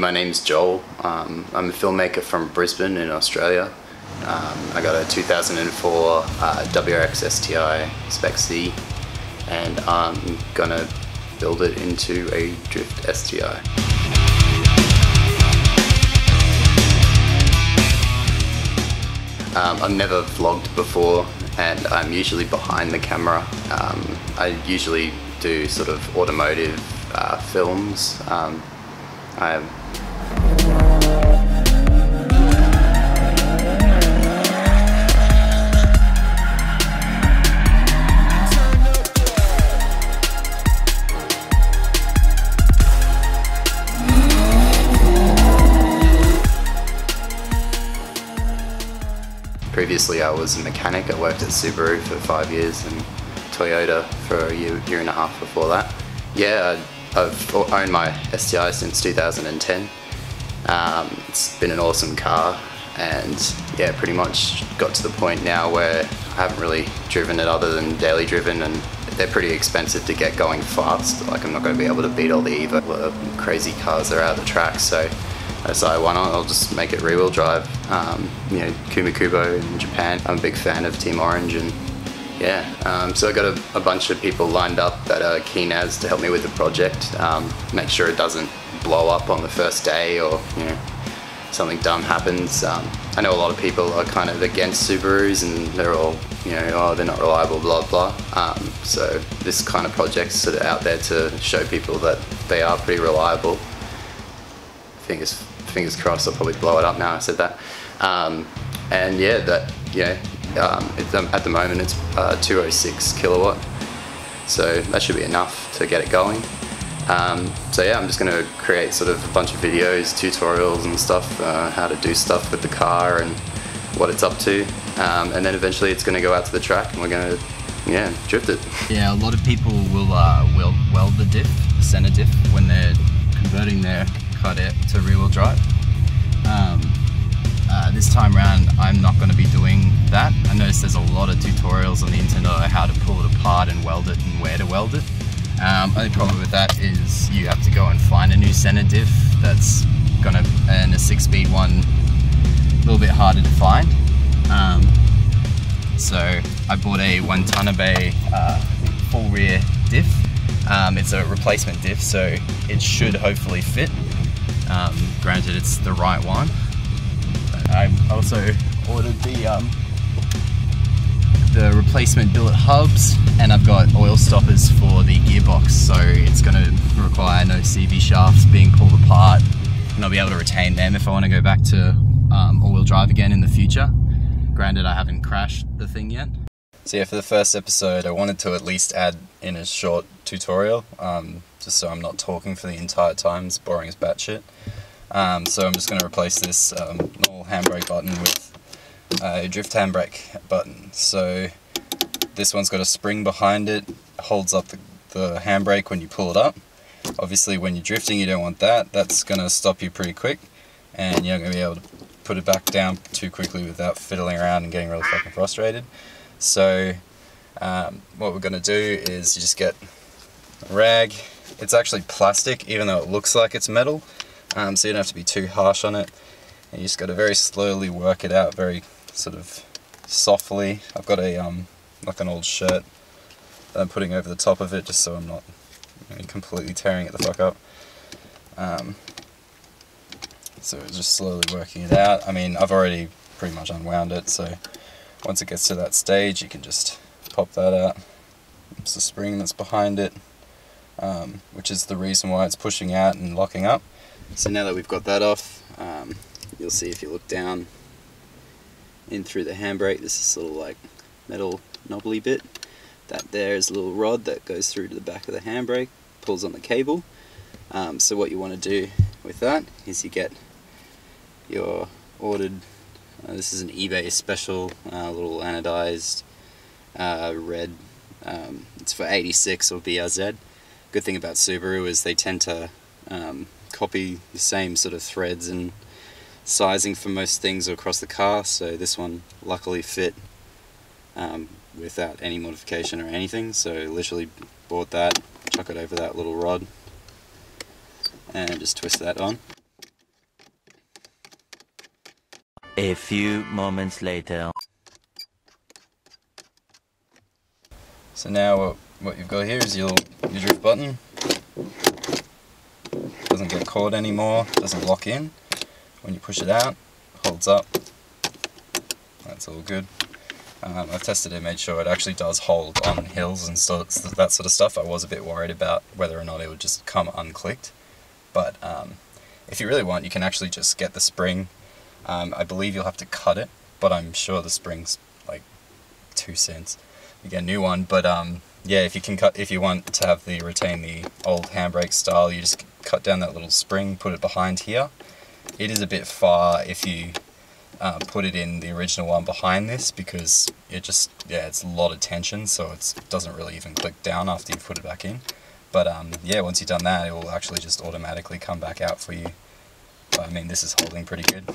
my name's Joel. I'm a filmmaker from Brisbane in Australia. I got a 2004 WRX STI Spec C, and I'm gonna build it into a Drift STI. I've never vlogged before, and I'm usually behind the camera. I usually do sort of automotive films. Previously I was a mechanic. I worked at Subaru for 5 years and Toyota for a year and a half before that. Yeah, I've owned my STI since 2010. It's been an awesome car, and yeah, pretty much got to the point now where I haven't really driven it other than daily driven, and they're pretty expensive to get going fast. Like, I'm not going to be able to beat all the EVO crazy cars that are out of the track, so I decided, why not, I'll just make it rear-wheel drive. You know, Kumikubo in Japan, I'm a big fan of Team Orange, and yeah, so I got a bunch of people lined up that are keen as to help me with the project, make sure it doesn't blow up on the first day, or you know, something dumb happens. I know a lot of people are kind of against Subarus, and they're all, you know, oh, they're not reliable, blah blah. So this kind of project's sort of out there to show people that they are pretty reliable. Fingers crossed, I'll probably blow it up now I said that. And yeah, that, yeah, at the moment it's 206 kilowatt, so that should be enough to get it going. So yeah, I'm just going to create sort of a bunch of videos, tutorials and stuff, how to do stuff with the car and what it's up to, and then eventually it's going to go out to the track and we're going to, yeah, drift it. Yeah, a lot of people will weld the diff, the center diff, when they're converting their cutout to rear-wheel drive. This time around I'm not going to be doing that. I noticed there's a lot of tutorials on the internet on how to pull it apart and weld it and where to weld it. Only problem with that is you have to go and find a new center diff that's gonna, and a 6-speed one a little bit harder to find. So I bought a 1 Tanabe full rear diff. It's a replacement diff, so it should hopefully fit. Granted, it's the right one. I also ordered the replacement billet hubs, and I've got oil stoppers for the gearbox, so it's going to require no CV shafts being pulled apart, and I'll be able to retain them if I want to go back to all-wheel drive again in the future. Granted, I haven't crashed the thing yet. So yeah, for the first episode I wanted to at least add in a short tutorial, just so I'm not talking for the entire time. It's boring as batshit. So I'm just going to replace this normal handbrake button with a drift handbrake button. So this one's got a spring behind it, holds up the handbrake when you pull it up. Obviously when you're drifting you don't want that, that's going to stop you pretty quick, and you're not going to be able to put it back down too quickly without fiddling around and getting really fucking frustrated. So what we're going to do is you just get a rag. It's actually plastic even though it looks like it's metal, so you don't have to be too harsh on it, and you just got to very slowly work it out, very sort of softly. I've got a like an old shirt that I'm putting over the top of it just so I'm not, you know, completely tearing it the fuck up. So just slowly working it out. I mean, I've already pretty much unwound it, so once it gets to that stage you can just pop that out. It's the spring that's behind it, which is the reason why it's pushing out and locking up. So now that we've got that off, you'll see if you look down in through the handbrake, this is little like metal knobbly bit. That there is a little rod that goes through to the back of the handbrake, pulls on the cable. So what you want to do with that is you get your ordered, this is an eBay special, little anodized red, it's for 86 or BRZ. Good thing about Subaru is they tend to copy the same sort of threads and sizing for most things across the car, so this one luckily fit without any modification or anything. So literally bought that, chuck it over that little rod and just twist that on. A few moments later. So now what you've got here is your drift button. Doesn't get caught anymore, doesn't lock in. When you push it out, holds up. That's all good. I've tested it, made sure it actually does hold on hills and that sort of stuff. I was a bit worried about whether or not it would just come unclicked. But if you really want, you can actually just get the spring. I believe you'll have to cut it, but I'm sure the spring's like 2 cents. You get a new one, but yeah, if you want to have retain the old handbrake style, you just cut down that little spring, put it behind here. It is a bit far if you put it in the original one behind this, because it's a lot of tension, so it doesn't really even click down after you put it back in. But yeah, once you've done that, it will actually just automatically come back out for you. But I mean, this is holding pretty good.